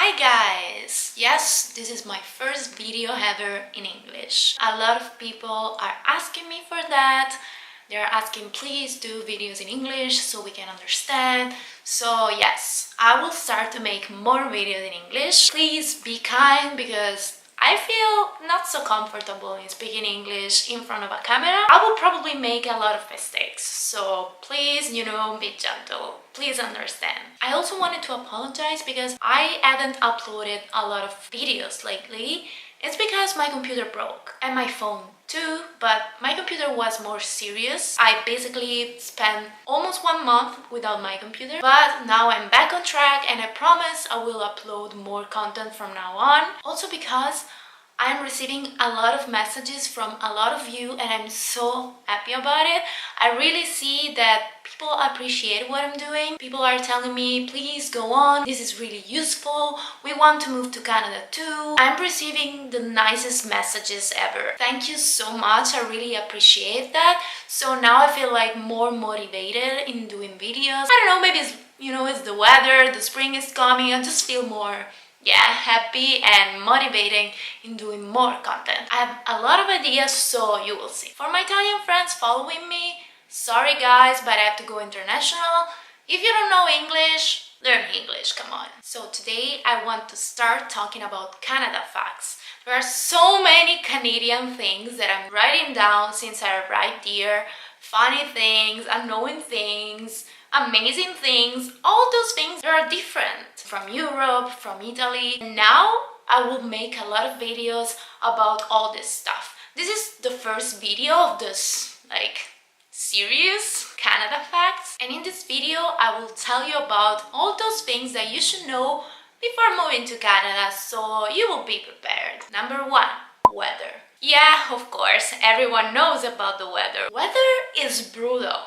Hi guys! Yes, this is my first video ever in English. A lot of people are asking me for that. They're asking please do videos in English so we can understand. So yes, I will start to make more videos in English. Please be kind because I feel not so comfortable in speaking English in front of a camera. I will probably make a lot of mistakes, so please, be gentle. Please understand. I also wanted to apologize because I haven't uploaded a lot of videos lately. It's because my computer broke and my phone too, but my computer was more serious. I basically spent almost 1 month without my computer, but now I'm back on track and I promise I will upload more content from now on. Also because I'm receiving a lot of messages from a lot of you and I'm so happy about it. I really see that people appreciate what I'm doing. People are telling me, please go on, this is really useful, we want to move to Canada too. I'm receiving the nicest messages ever. Thank you so much, I really appreciate that. So now I feel like more motivated in doing videos. I don't know, maybe it's the weather, the spring is coming, I just feel more happy and motivating in doing more content. I have a lot of ideas, so you will see. For my Italian friends following me, sorry guys, but I have to go international. If you don't know English, learn English, come on. So today I want to start talking about Canada facts. There are so many Canadian things that I'm writing down since I arrived here. Funny things, unknown things, amazing things, all those things that are different from Europe, from Italy. Now I will make a lot of videos about all this stuff. This is the first video of this series, Canada Facts, and in this video I will tell you about all those things that you should know before moving to Canada, so you will be prepared. Number 1, weather. Yeah, of course, everyone knows about the weather. Weather is brutal.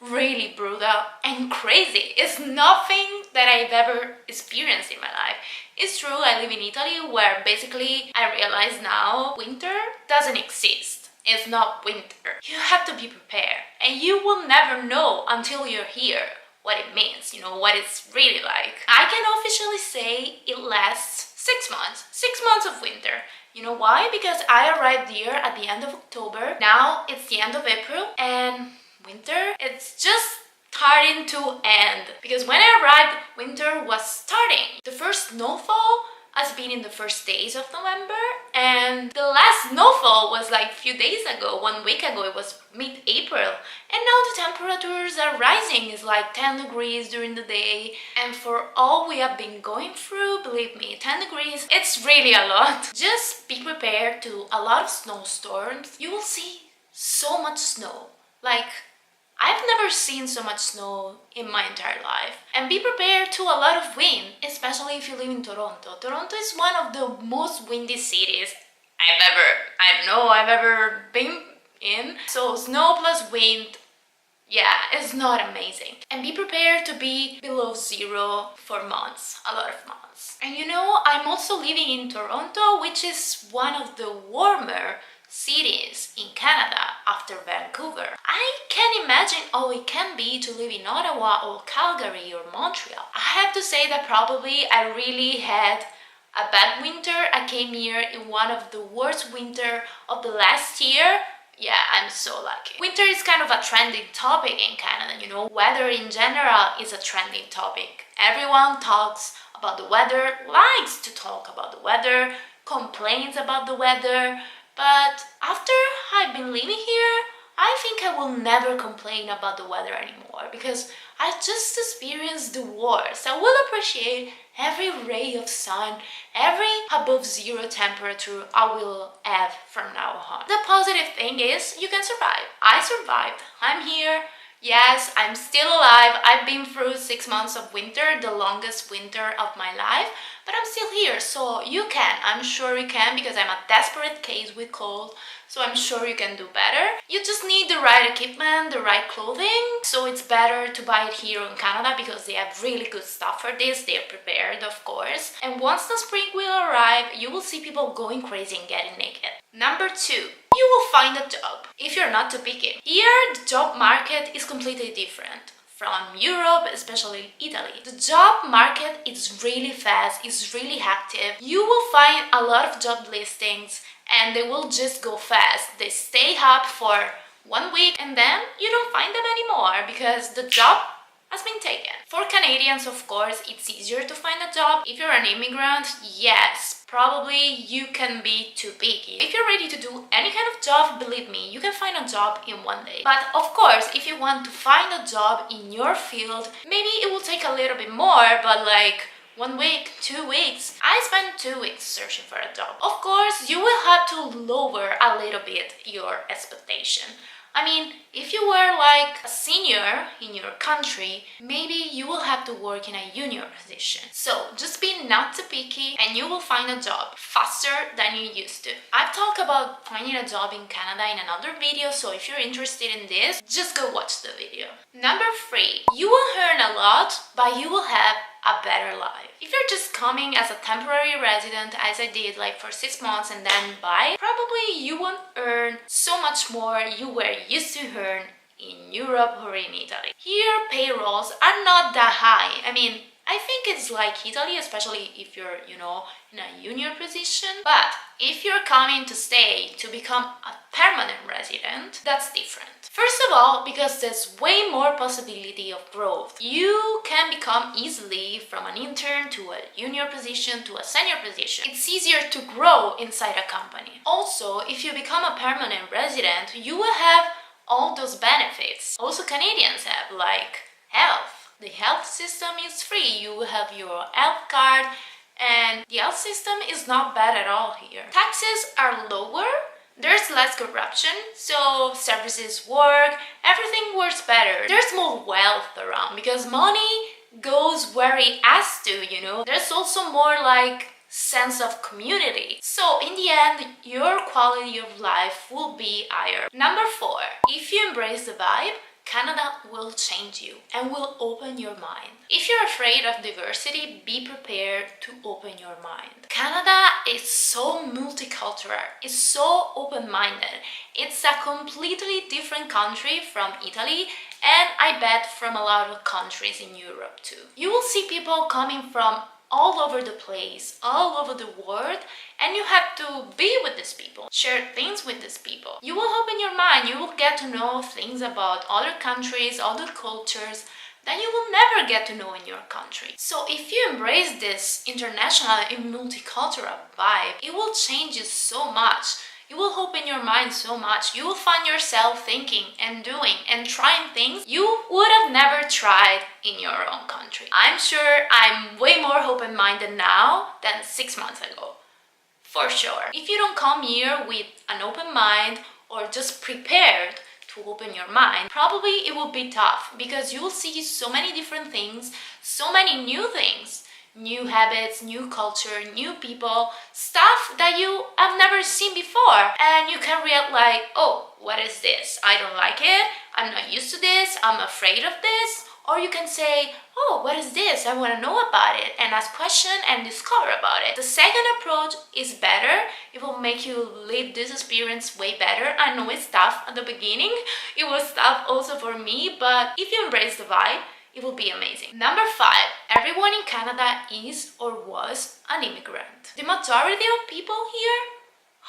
Really brutal and crazy. It's nothing that I've ever experienced in my life. It's true, I live in Italy where basically I realize now winter doesn't exist. It's not winter. You have to be prepared and you will never know until you're here what it means, what it's really like. I can officially say it lasts 6 months. 6 months of winter. You know why? Because I arrived here at the end of October. Now it's the end of April and winter, it's just starting to end. Because when I arrived, winter was starting. The first snowfall has been in the first days of November, and the last snowfall was like a few days ago, 1 week ago, it was mid-April. And now the temperatures are rising, it's like 10 degrees during the day. And for all we have been going through, believe me, 10 degrees, it's really a lot. Just be prepared to a lot of snowstorms. You will see so much snow. I've never seen so much snow in my entire life. And be prepared to a lot of wind, especially if you live in Toronto. Toronto is one of the most windy cities I've ever been in. So snow plus wind, it's not amazing. And be prepared to be below zero for months, a lot of months. And I'm also living in Toronto, which is one of the warmer cities in Canada after Vancouver. I can't imagine how it can be to live in Ottawa or Calgary or Montreal. I have to say that probably I really had a bad winter. I came here in one of the worst winter of the last year. Yeah, I'm so lucky. Winter is kind of a trending topic in Canada, Weather in general is a trending topic. Everyone talks about the weather, likes to talk about the weather, complains about the weather. But after I've been living here, I think I will never complain about the weather anymore because I just experienced the worst. I will appreciate every ray of sun, every above zero temperature I will have from now on. The positive thing is you can survive. I survived. I'm here. Yes, I'm still alive. I've been through 6 months of winter, the longest winter of my life, but I'm still here, so you can. I'm sure you can because I'm a desperate case with cold, so I'm sure you can do better. You just need the right equipment, the right clothing, so it's better to buy it here in Canada because they have really good stuff for this. They're prepared, of course. And once the spring will arrive, you will see people going crazy and getting naked. Number 2, you will find a job if you're not too picky. Here, the job market is completely different. from Europe, especially Italy. The job market is really fast, it's really active. You will find a lot of job listings and they will just go fast. They stay up for 1 week and then you don't find them anymore because the job has been taken. For Canadians, of course, it's easier to find a job. If you're an immigrant, yes, probably you can be too picky. If you're ready to do any kind of job, believe me, you can find a job in 1 day. But of course, if you want to find a job in your field, maybe it will take a little bit more, but like 1 week, 2 weeks. I spent 2 weeks searching for a job. Of course, you will have to lower a little bit your expectation. I mean, if you were like a senior in your country, maybe you will have to work in a junior position. So just be not too picky and you will find a job faster than you used to. I've talked about finding a job in Canada in another video, so if you're interested in this, just go watch the video. Number 3, you will earn a lot, but you will have a better life. If you're just coming as a temporary resident, as I did like for 6 months and then bye, probably you won't earn so much more you were used to earn in Europe or in Italy. Here, payrolls are not that high. I mean, I think it's like Italy, especially if you're, in a junior position. But if you're coming to stay to become a permanent resident, that's different. First of all, because there's way more possibility of growth. You can become easily from an intern to a junior position to a senior position. It's easier to grow inside a company. Also, if you become a permanent resident, you will have all those benefits. Also, Canadians have like health. The health system is free. You will have your health card and the health system is not bad at all here. Taxes are lower. There's less corruption, so services work, everything works better. There's more wealth around because money goes where it has to, There's also more like sense of community. So in the end, your quality of life will be higher. Number 4, if you embrace the vibe, Canada will change you and will open your mind. If you're afraid of diversity, be prepared to open your mind. Canada is so multicultural, it's so open-minded. It's a completely different country from Italy and I bet from a lot of countries in Europe too. You will see people coming from all over the place, all over the world, and you have to be with these people, share things with these people. You will open your mind, you will get to know things about other countries, other cultures that you will never get to know in your country. So if you embrace this international and multicultural vibe, it will change you so much. You will open your mind so much. You will find yourself thinking and doing and trying things you would have never tried in your own country. I'm sure I'm way more open-minded now than 6 months ago. For sure. If you don't come here with an open mind or just prepared to open your mind, probably it will be tough because you will see so many different things, so many new things. New habits, new culture, new people, stuff that you have never seen before. And you can react like, oh, what is this? I don't like it. I'm not used to this. I'm afraid of this. Or you can say, oh, what is this? I want to know about it and ask questions and discover about it. The second approach is better. It will make you live this experience way better. I know it's tough at the beginning. It was tough also for me, but if you embrace the vibe, it will be amazing. Number 5, everyone in Canada is or was an immigrant. The majority of people here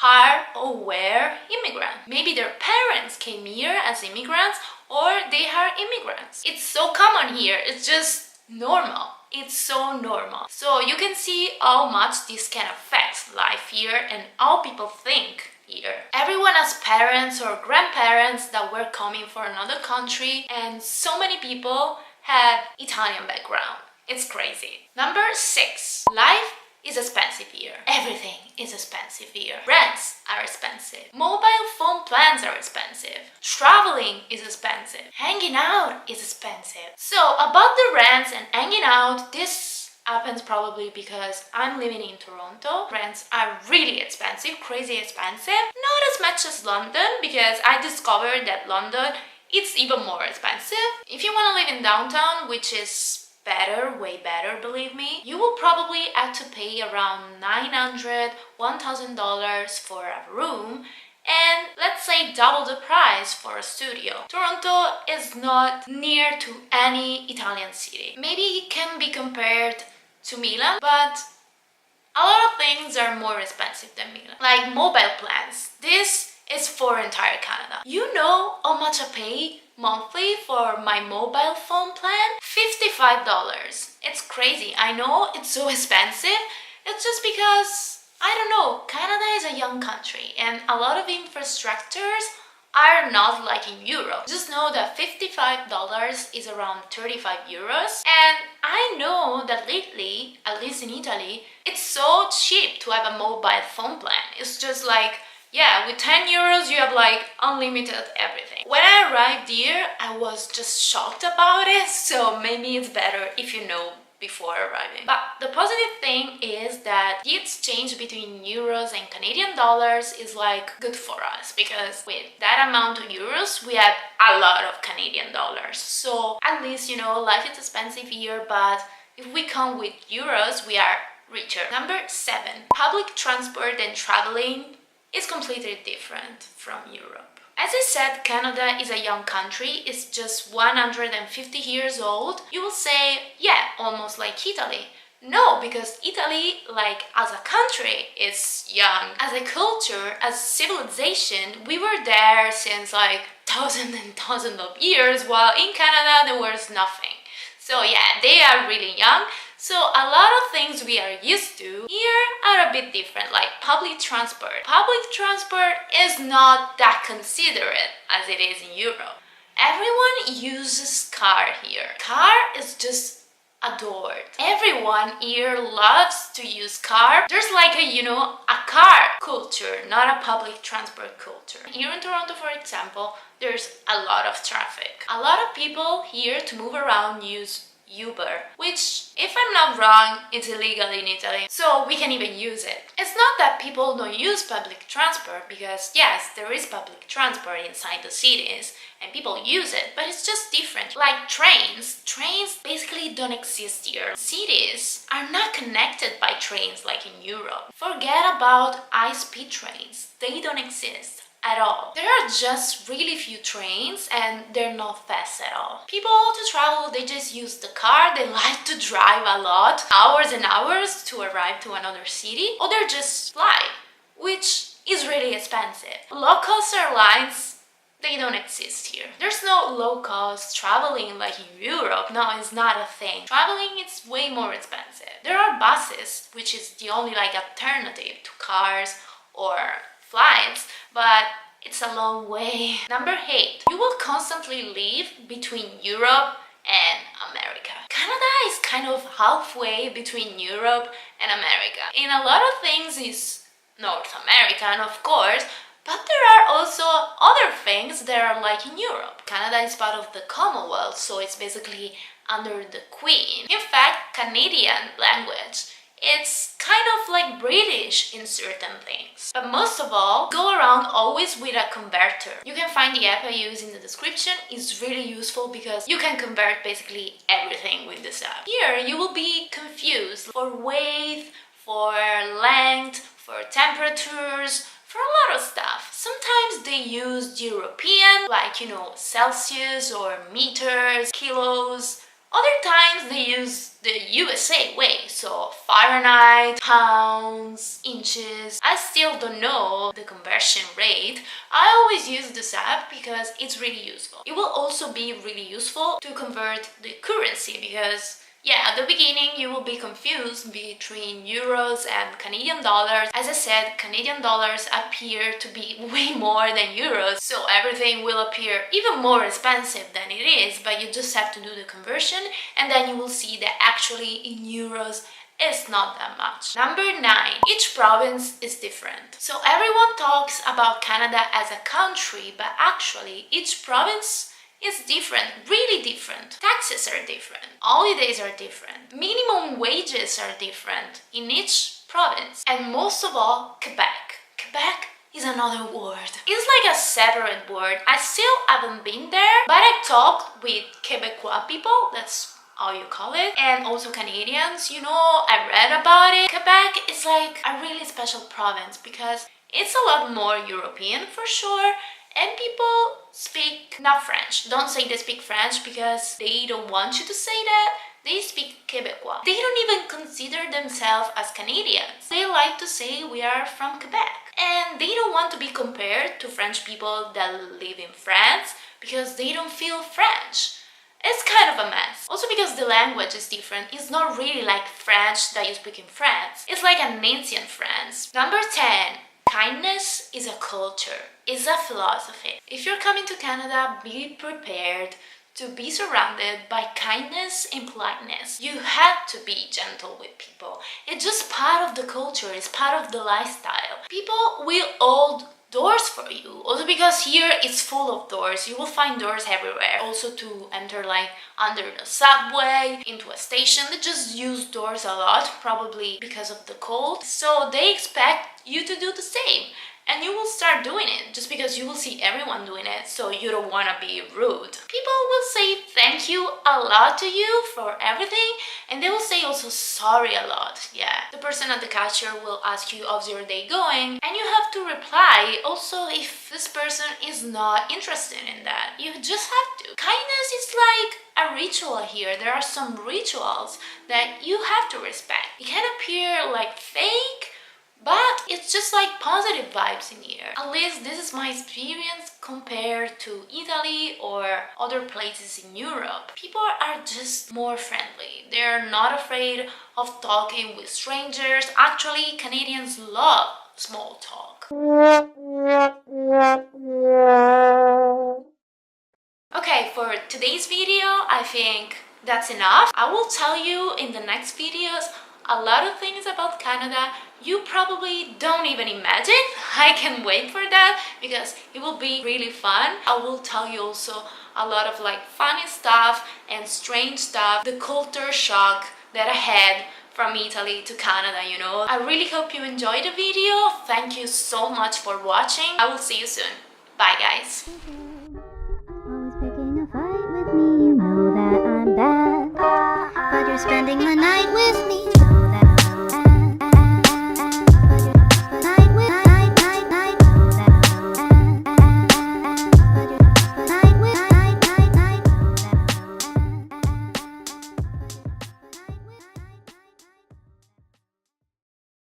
are or were immigrants. Maybe their parents came here as immigrants or they are immigrants. It's so common here, it's just normal. It's so normal. So you can see how much this can affect life here and how people think here. Everyone has parents or grandparents that were coming from another country and so many people have Italian background. It's crazy. Number 6, life is expensive here. Everything is expensive here. Rents are expensive. Mobile phone plans are expensive. Traveling is expensive. Hanging out is expensive. So about the rents and hanging out, this happens probably because I'm living in Toronto. Rents are really expensive, crazy expensive. Not as much as London because I discovered that London it's even more expensive. If you want to live in downtown, which is better, way better, believe me, you will probably have to pay around $900, $1,000 for a room and let's say double the price for a studio. Toronto is not near to any Italian city. Maybe it can be compared to Milan, but a lot of things are more expensive than Milan. Like mobile plans. This is for entire Canada. You know how much I pay monthly for my mobile phone plan? $55. It's crazy. I know it's so expensive. It's just because, I don't know, Canada is a young country and a lot of infrastructures are not like in Europe. Just know that $55 is around 35 euros, and I know that lately, at least in Italy, it's so cheap to have a mobile phone plan. It's just like, yeah, with 10 euros you have like unlimited everything. When I arrived here, I was just shocked about it, so maybe it's better if you know before arriving. But the positive thing is that the exchange between euros and Canadian dollars is like good for us, because with that amount of euros we have a lot of Canadian dollars. So at least, you know, life is expensive here, but if we come with euros we are richer. Number 7. Public transport and traveling is completely different from Europe. As I said, Canada is a young country, it's just 150 years old. You will say, yeah, almost like Italy. No, because Italy, like as a country, is young. As a culture, as civilization, we were there since like thousands and thousands of years, while in Canada there was nothing. So yeah, they are really young. So a lot of things we are used to here are a bit different, like public transport. Public transport is not that considerate as it is in Europe. Everyone uses car here. Car is just adored. Everyone here loves to use car. There's like a, you know, a car culture, not a public transport culture. Here in Toronto, for example, there's a lot of traffic. A lot of people here to move around use Uber, which, if I'm not wrong, it's illegal in Italy, so we can even use it. It's not that people don't use public transport, because yes, there is public transport inside the cities and people use it, but it's just different. Like trains basically don't exist here. Cities are not connected by trains like in Europe. Forget about high-speed trains, they don't exist at all. There are just really few trains and they're not fast at all. People to travel, they just use the car, they like to drive a lot, hours and hours to arrive to another city, or they just fly, which is really expensive. Low-cost airlines, they don't exist here. There's no low-cost traveling like in Europe. No, it's not a thing. Traveling is way more expensive. There are buses, which is the only like alternative to cars or flights, but it's a long way. Number 8. You will constantly live between Europe and America. Canada is kind of halfway between Europe and America. In a lot of things it's North American, of course, but there are also other things that are like in Europe. Canada is part of the Commonwealth, so it's basically under the Queen. In fact, Canadian language, it's kind of like British in certain things. But most of all, go around always with a converter. You can find the app I use in the description. It's really useful because you can convert basically everything with this app. Here you will be confused for weight, for length, for temperatures, for a lot of stuff. Sometimes they use European, like, you know, Celsius or meters, kilos. Other times they use the USA way, so Fahrenheit, pounds, inches. I still don't know the conversion rate. I always use this app because it's really useful. It will also be really useful to convert the currency because, yeah, at the beginning you will be confused between euros and Canadian dollars. As I said, Canadian dollars appear to be way more than euros, so everything will appear even more expensive than it is, but you just have to do the conversion and then you will see that actually in euros it's not that much. Number 9. Each province is different. So everyone talks about Canada as a country, but actually each province is different, really different. Taxes are different, holidays are different, minimum wages are different in each province, and most of all, Quebec. Quebec is another word. It's like a separate word. I still haven't been there, but I talked with Quebecois people, that's how you call it, and also Canadians. You know, I read about it. Quebec is like a really special province because It's a lot more European for sure, and people speak not French. Don't say they speak French because they don't want you to say that. They speak Quebecois. They don't even consider themselves as Canadians. They like to say we are from Quebec. And they don't want to be compared to French people that live in France because they don't feel French. It's kind of a mess. Also because the language is different. It's not really like French that you speak in France. It's like an ancient France. Number 10. Kindness is a culture. It's a philosophy. If you're coming to Canada, be prepared to be surrounded by kindness and politeness. You have to be gentle with people. It's just part of the culture. It's part of the lifestyle. People will hold doors for you. Also because here it's full of doors. You will find doors everywhere. Also to enter like under the subway, into a station. They just use doors a lot, probably because of the cold. So they expect you to do the same. And you will start doing it just because you will see everyone doing it, so you don't want to be rude. People will say thank you a lot to you for everything, and they will say also sorry a lot. Yeah, the person at the cashier will ask you how's your day going, and you have to reply also if this person is not interested in that. You just have to. Kindness is like a ritual here. There are some rituals that you have to respect. It can appear like fake, but it's just like positive vibes in here. At least this is my experience compared to Italy or other places in Europe. People are just more friendly. They're not afraid of talking with strangers. Actually, Canadians love small talk. Okay, for today's video, I think that's enough. I will tell you in the next videos a lot of things about Canada you probably don't even imagine. I can't wait for that because it will be really fun. I will tell you also a lot of like funny stuff and strange stuff, the culture shock that I had from Italy to Canada, you know. I really hope you enjoyed the video. Thank you so much for watching. I will see you soon. Bye guys. Always picking a fight with me, you know that I'm bad, but you're spending the night with me.